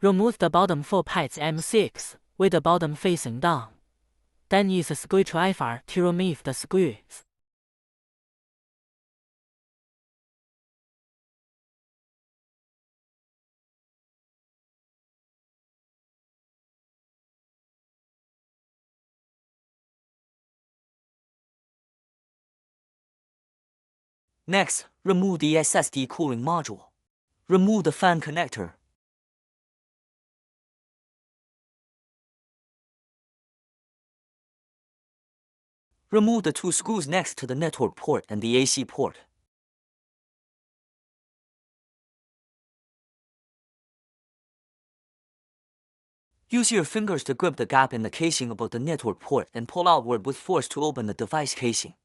Remove the bottom 4 pads M6 with the bottom facing down. Then use a screwdriver to remove the screws. Next, remove the SSD cooling module. Remove the fan connector. Remove the 2 screws next to the network port and the AC port. Use your fingers to grip the gap in the casing above the network port and pull outward with force to open the device casing.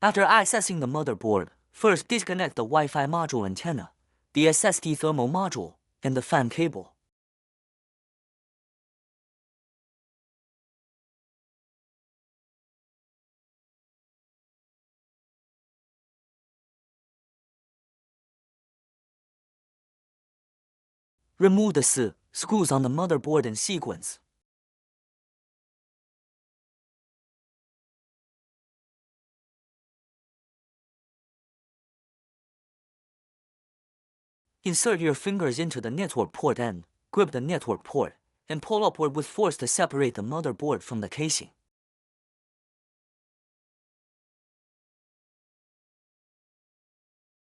After accessing the motherboard, first disconnect the Wi-Fi module antenna, the SSD thermal module, and the fan cable. Remove the screws on the motherboard in sequence. Insert your fingers into the network port end, grip the network port, and pull upward with force to separate the motherboard from the casing.